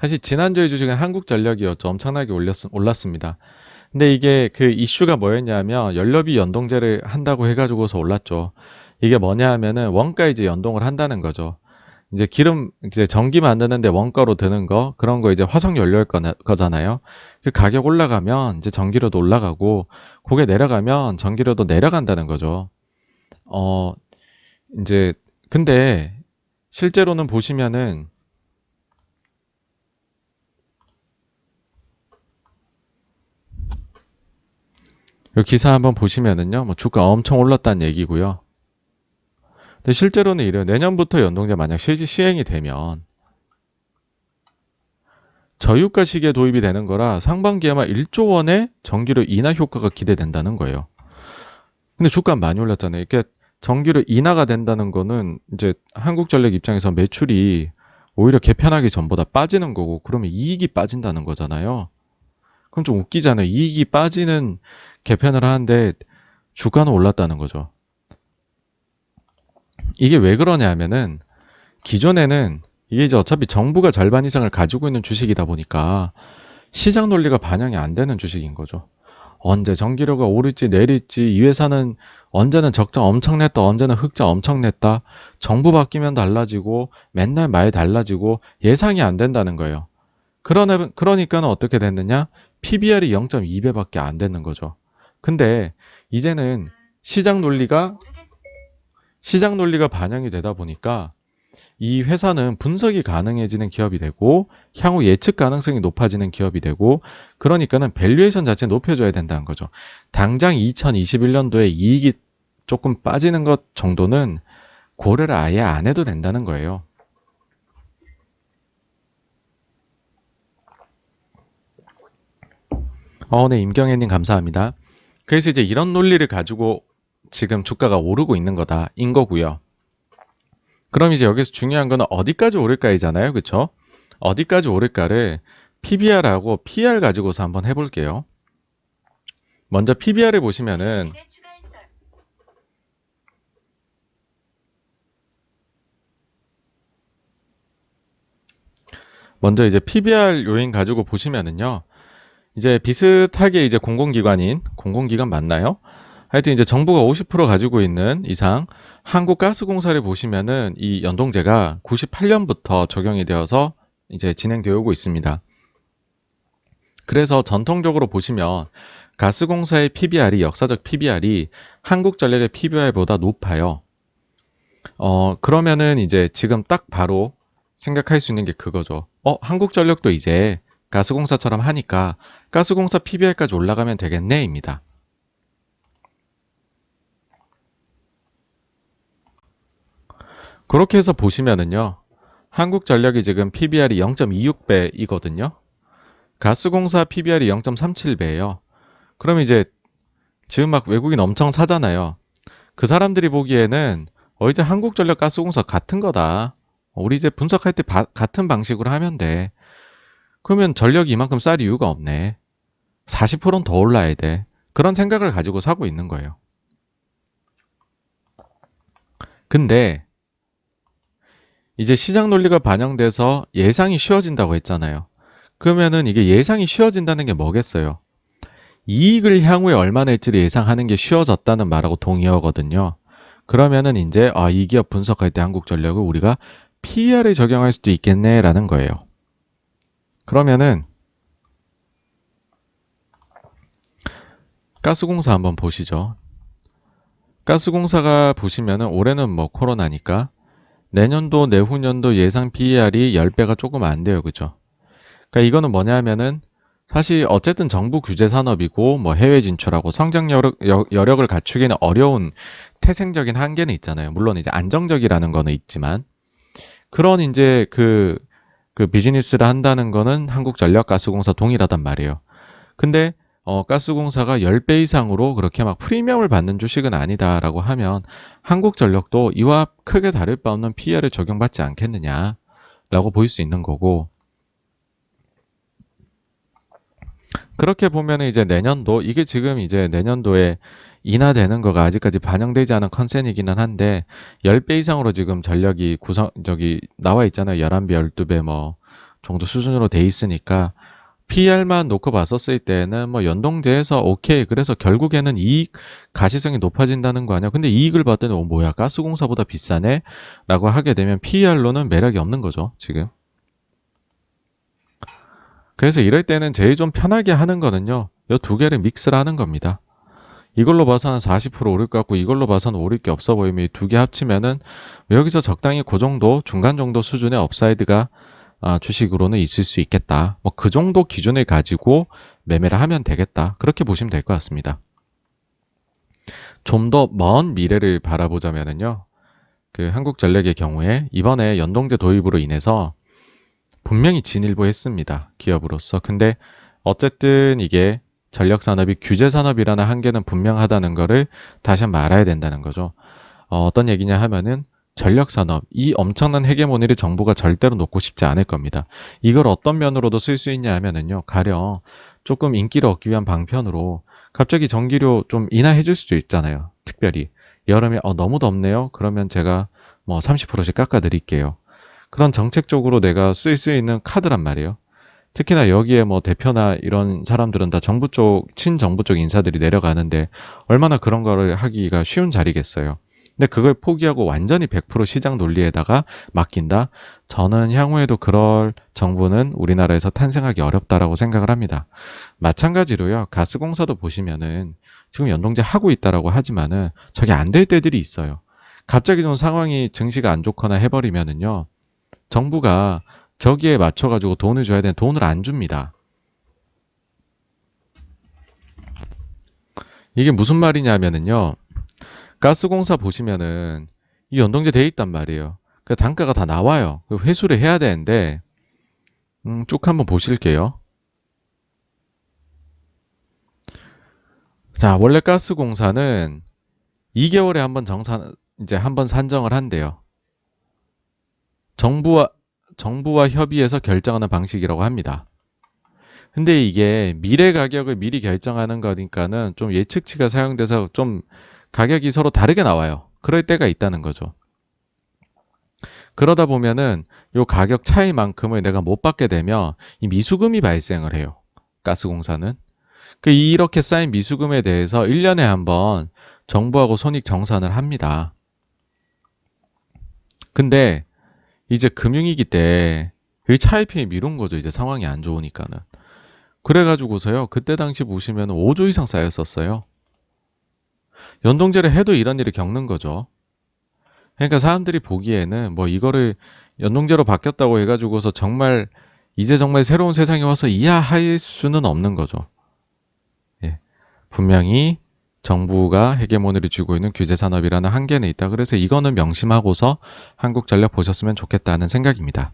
사실 지난주에 주식은 한국전력이었죠. 엄청나게 올랐습니다. 근데 이게 그 이슈가 뭐였냐면 연료비 연동제를 한다고 해가지고서 올랐죠. 이게 뭐냐 하면은 원가 이제 연동을 한다는 거죠. 이제 기름, 이제 전기 만드는데 원가로 드는 거, 그런 거 이제 화석 연료일 거잖아요. 그 가격 올라가면 이제 전기료도 올라가고, 그게 내려가면 전기료도 내려간다는 거죠. 어, 이제, 근데 실제로는 보시면은, 이 기사 한번 보시면은요, 뭐 주가 엄청 올랐다는 얘기고요. 근데 실제로는 이래요. 내년부터 연동제 만약 시행이 되면, 저유가 시기에 도입이 되는 거라 상반기에 아마 1조 원의 전기료 인하 효과가 기대된다는 거예요. 근데 주가 많이 올랐잖아요. 이게 전기료 인하가 된다는 거는 이제 한국전력 입장에서 매출이 오히려 개편하기 전보다 빠지는 거고, 그러면 이익이 빠진다는 거잖아요. 그럼 좀 웃기잖아요. 이익이 빠지는 개편을 하는데 주가는 올랐다는 거죠. 이게 왜 그러냐 하면은 기존에는 이게 이제 어차피 정부가 절반 이상을 가지고 있는 주식이다 보니까 시장 논리가 반영이 안 되는 주식인 거죠. 언제 전기료가 오를지 내릴지, 이 회사는 언제는 적자 엄청 냈다, 언제는 흑자 엄청 냈다, 정부 바뀌면 달라지고 맨날 말 달라지고 예상이 안 된다는 거예요. 그러니까는 어떻게 됐느냐? PBR이 0.2배밖에 안 되는 거죠. 근데 이제는 시장 논리가 반영이 되다 보니까 이 회사는 분석이 가능해지는 기업이 되고 향후 예측 가능성이 높아지는 기업이 되고, 그러니까는 밸류에이션 자체 높여줘야 된다는 거죠. 당장 2021년도에 이익이 조금 빠지는 것 정도는 고려를 아예 안 해도 된다는 거예요. 네, 임경애님 감사합니다. 그래서 이제 이런 논리를 가지고 지금 주가가 오르고 있는 거다인 거고요. 그럼 이제 여기서 중요한 거는 어디까지 오를까이잖아요. 그쵸? 어디까지 오를까를 PBR하고 PR 가지고서 한번 해볼게요. 먼저 PBR을 보시면은 먼저 이제 PBR 요인 가지고 보시면은요. 이제 비슷하게 이제 공공기관 맞나요? 하여튼 이제 정부가 50% 가지고 있는 이상 한국가스공사를 보시면은 이 연동제가 98년부터 적용이 되어서 이제 진행되어 오고 있습니다. 그래서 전통적으로 보시면 가스공사의 PBR이, 역사적 PBR이 한국전력의 PBR보다 높아요. 그러면은 이제 지금 딱 바로 생각할 수 있는 게 그거죠. 한국전력도 이제 가스공사처럼 하니까 가스공사 PBR까지 올라가면 되겠네, 입니다. 그렇게 해서 보시면은요, 한국전력이 지금 PBR이 0.26배이거든요. 가스공사 PBR이 0.37배예요. 그럼 이제 지금 막 외국인 엄청 사잖아요. 그 사람들이 보기에는 이제 한국전력 가스공사 같은 거다. 우리 이제 분석할 때 같은 방식으로 하면 돼. 그러면 전력이 이만큼 쌀 이유가 없네. 40%는 더 올라야 돼. 그런 생각을 가지고 사고 있는 거예요. 근데 이제 시장 논리가 반영돼서 예상이 쉬워진다고 했잖아요. 그러면은 이게 예상이 쉬워진다는 게 뭐겠어요? 이익을 향후에 얼마 낼지를 예상하는 게 쉬워졌다는 말하고 동의어거든요. 그러면은 이제 이 기업 분석할 때 한국전력을 우리가 PER을 적용할 수도 있겠네라는 거예요. 그러면은 가스공사 한번 보시죠. 가스공사가 보시면은 올해는 뭐 코로나니까 내년도 내후년도 예상 PER이 10배가 조금 안 돼요. 그죠? 그러니까 이거는 뭐냐 하면은 사실 어쨌든 정부 규제 산업이고 뭐 해외 진출하고 성장 여력을 갖추기는 어려운 태생적인 한계는 있잖아요. 물론 이제 안정적이라는 거는 있지만 그런 이제 그 비즈니스를 한다는 거는 한국전력가스공사 동일하단 말이에요. 근데 가스공사가 10배 이상으로 그렇게 막 프리미엄을 받는 주식은 아니다라고 하면 한국전력도 이와 크게 다를 바 없는 PER을 적용받지 않겠느냐라고 보일 수 있는 거고, 그렇게 보면 이제 내년도, 이게 지금 이제 내년도에 인하되는 거가 아직까지 반영되지 않은 컨센이기는 한데 10배 이상으로 지금 전력이 나와 있잖아요. 11배, 12배 뭐 정도 수준으로 돼 있으니까 PER만 놓고 봤었을 때는 뭐 연동제에서 오케이. 그래서 결국에는 이익 가시성이 높아진다는 거 아니야. 근데 이익을 봤더니 뭐야 가스공사보다 비싸네? 라고 하게 되면 PER로는 매력이 없는 거죠, 지금. 그래서 이럴 때는 제일 좀 편하게 하는 거는요. 이 두 개를 믹스를 하는 겁니다. 이걸로 봐서는 40% 오를 것 같고 이걸로 봐서는 오를 게 없어 보이면 이 두 개 합치면은 여기서 적당히 그 정도 중간 정도 수준의 업사이드가 주식으로는 있을 수 있겠다. 뭐 그 정도 기준을 가지고 매매를 하면 되겠다. 그렇게 보시면 될 것 같습니다. 좀 더 먼 미래를 바라보자면은요. 그 한국전력의 경우에 이번에 연동제 도입으로 인해서 분명히 진일보했습니다. 기업으로서. 근데 어쨌든 이게 전력산업이 규제산업이라는 한계는 분명하다는 거를 다시 한번 알아야 된다는 거죠. 어떤 얘기냐 하면은 전력산업, 이 엄청난 헤게모니를 정부가 절대로 놓고 싶지 않을 겁니다. 이걸 어떤 면으로도 쓸 수 있냐 하면은요, 가령 조금 인기를 얻기 위한 방편으로 갑자기 전기료 좀 인하해 줄 수도 있잖아요. 특별히. 여름에 너무 덥네요. 그러면 제가 뭐 30%씩 깎아 드릴게요. 그런 정책적으로 내가 쓸 수 있는 카드란 말이에요. 특히나 여기에 뭐 대표나 이런 사람들은 다 정부 쪽, 친정부 쪽 인사들이 내려가는데 얼마나 그런 거를 하기가 쉬운 자리겠어요. 근데 그걸 포기하고 완전히 100% 시장 논리에다가 맡긴다? 저는 향후에도 그럴 정부는 우리나라에서 탄생하기 어렵다라고 생각을 합니다. 마찬가지로요, 가스공사도 보시면은 지금 연동제 하고 있다라고 하지만은 저게 안 될 때들이 있어요. 갑자기 좀 상황이 증시가 안 좋거나 해버리면은요, 정부가 저기에 맞춰가지고 돈을 줘야 되는 돈을 안 줍니다. 이게 무슨 말이냐면은요. 가스공사 보시면은 이 연동제 돼 있단 말이에요. 그 단가가 다 나와요. 그 회수를 해야 되는데 쭉 한번 보실게요. 자, 원래 가스공사는 2개월에 한번 이제 한번 산정을 한대요. 정부와 협의해서 결정하는 방식이라고 합니다. 근데 이게 미래 가격을 미리 결정하는 거니까는 좀 예측치가 사용돼서 좀 가격이 서로 다르게 나와요. 그럴 때가 있다는 거죠. 그러다 보면은 요 가격 차이만큼을 내가 못 받게 되면 이 미수금이 발생을 해요. 가스공사는. 이렇게 쌓인 미수금에 대해서 1년에 한번 정부하고 손익 정산을 합니다. 근데 이제 금융위기 때 그 차이핑이 미룬 거죠. 이제 상황이 안 좋으니까는. 그래가지고서요. 그때 당시 보시면 5조 이상 쌓였었어요. 연동제를 해도 이런 일을 겪는 거죠. 그러니까 사람들이 보기에는 뭐 이거를 연동제로 바뀌었다고 해가지고서 정말 이제 정말 새로운 세상이 와서 이해할 수는 없는 거죠. 예. 분명히 정부가 헤게모니를 쥐고 있는 규제산업이라는 한계는 있다. 그래서 이거는 명심하고서 한국전력 보셨으면 좋겠다는 생각입니다.